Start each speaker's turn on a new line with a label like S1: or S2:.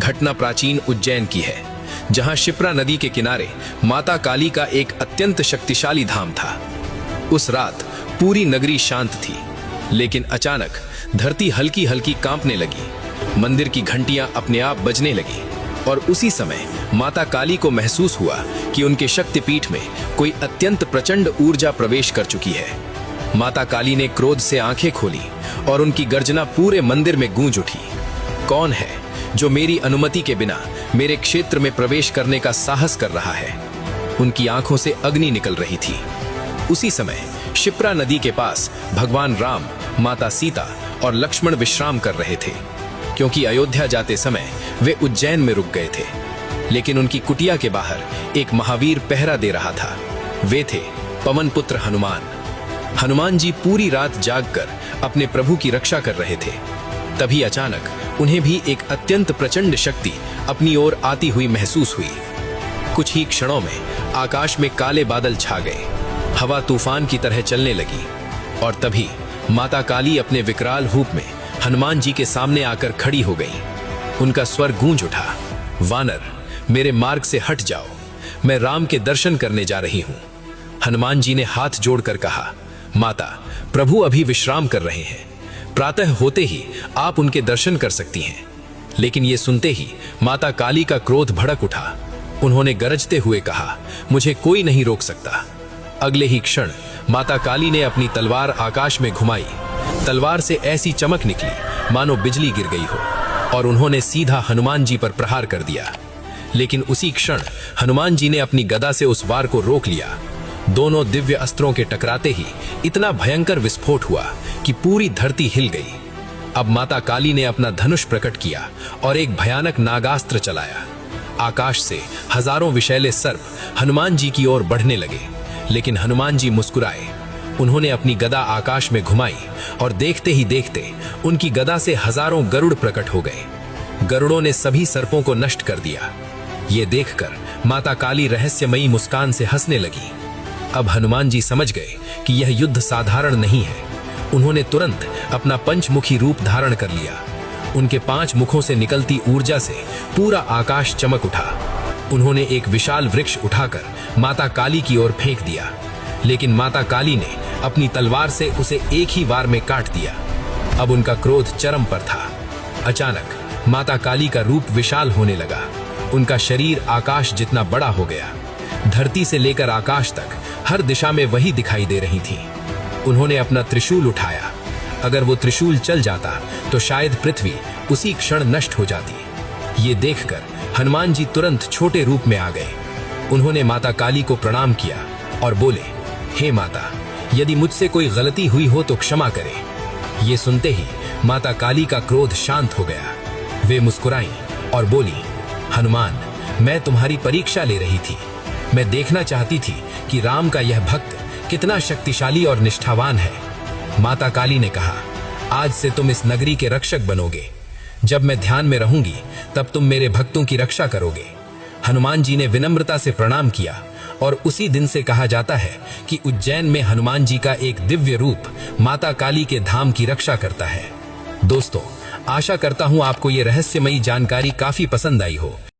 S1: घटना प्राचीन उज्जैन की है, जहां शिप्रा नदी के किनारे माता काली का एक अत्यंत शक्तिशाली धाम था। उस रात पूरी नगरी शांत थी, लेकिन अचानक धरती हल्की हल्की कांपने लगी। मंदिर की घंटियां अपने आप बजने लगी और उसी समय माता काली को महसूस हुआ कि उनके शक्तिपीठ में कोई अत्यंत प्रचंड ऊर्जा प्रवेश कर चुकी है। माता काली ने क्रोध से आंखें खोली और उनकी गर्जना पूरे मंदिर में गूंज उठी। कौन है जो मेरी अनुमति के बिना मेरे क्षेत्र में प्रवेश करने का साहस कर रहा है? उनकी आंखों से अग्नि निकल रही थी। उसी समय शिप्रा नदी के पास भगवान राम, माता सीता और लक्ष्मण विश्राम कर रहे थे, क्योंकि अयोध्या जाते समय वे उज्जैन में रुक गए थे। लेकिन उनकी कुटिया के बाहर एक महावीर पहरा दे रहा था। वे थे पवन पुत्र हनुमान। हनुमान जी पूरी रात जागकर अपने प्रभु की रक्षा कर रहे थे। तभी अचानक उन्हें भी एक अत्यंत प्रचंड शक्ति अपनी ओर आती हुई महसूस हुई। कुछ ही क्षणों में आकाश में काले बादल छा गए, हवा तूफान की तरह चलने लगी और तभी माता काली अपने विकराल रूप में हनुमान जी के सामने आकर खड़ी हो गई। उनका स्वर गूंज उठा, वानर, मेरे मार्ग से हट जाओ, मैं राम के दर्शन करने जा रही हूं। हनुमान जी ने हाथ जोड़कर कहा, माता, प्रभु अभी विश्राम कर रहे हैं, प्रातः होते ही आप उनके दर्शन कर सकती हैं। लेकिन ये सुनते ही माता काली का क्रोध भड़क उठा। उन्होंने गरजते हुए कहा, मुझे कोई नहीं रोक सकता। अगले ही क्षण माता काली ने अपनी तलवार आकाश में घुमाई। तलवार से ऐसी चमक निकली मानो बिजली गिर गई हो और उन्होंने सीधा हनुमान जी पर प्रहार कर दिया। लेकिन उसी क्षण हनुमान जी ने अपनी गदा से उस वार को रोक लिया। दोनों दिव्य अस्त्रों के टकराते ही इतना भयंकर विस्फोट हुआ कि पूरी धरती हिल गई। अब माता काली ने अपना धनुष प्रकट किया और एक भयानक नागास्त्र चलाया। आकाश से हजारों विषैले सर्प हनुमान जी की ओर बढ़ने लगे, लेकिन हनुमान जी मुस्कुराए। उन्होंने अपनी गदा आकाश में घुमाई और देखते ही देखते उनकी गदा से हजारों गरुड़ प्रकट हो गए। गरुड़ों ने सभी सर्पों को नष्ट कर दिया। ये देखकर माता काली रहस्यमयी मुस्कान से हंसने लगी। अब हनुमान जी समझ गए कि यह युद्ध साधारण नहीं है। उन्होंने तुरंत अपना पंचमुखी रूप धारण कर लिया। उनके 5 मुखों से निकलती ऊर्जा से पूरा आकाश चमक उठा। उन्होंने एक विशाल वृक्ष उठाकर माता काली की ओर फेंक दिया, लेकिन माता काली ने अपनी तलवार से उसे एक ही वार में काट दिया। अब उनका क्रोध चरम पर था। अचानक माता काली का रूप विशाल होने लगा। उनका शरीर आकाश जितना बड़ा हो गया। धरती से लेकर आकाश तक हर दिशा में वही दिखाई दे रही थी। उन्होंने अपना त्रिशूल उठाया। अगर वो त्रिशूल चल जाता तो शायद पृथ्वी उसी क्षण नष्ट हो जाती। ये देखकर हनुमान जी तुरंत छोटे रूप में आ गए। उन्होंने माता काली को प्रणाम किया और बोले, हे माता, यदि मुझसे कोई गलती हुई हो तो क्षमा करें। ये सुनते ही माता काली का क्रोध शांत हो गया। वे मुस्कुराईं और बोली, हनुमान, मैं तुम्हारी परीक्षा ले रही थी। मैं देखना चाहती थी कि राम का यह भक्त कितना शक्तिशाली और निष्ठावान है। माता काली ने कहा, आज से तुम इस नगरी के रक्षक बनोगे। जब मैं ध्यान में रहूंगी तब तुम मेरे भक्तों की रक्षा करोगे। हनुमान जी ने विनम्रता से प्रणाम किया और उसी दिन से कहा जाता है कि उज्जैन में हनुमान जी का एक दिव्य रूप माता काली के धाम की रक्षा करता है। दोस्तों, आशा करता हूं आपको ये रहस्यमयी जानकारी काफी पसंद आई हो।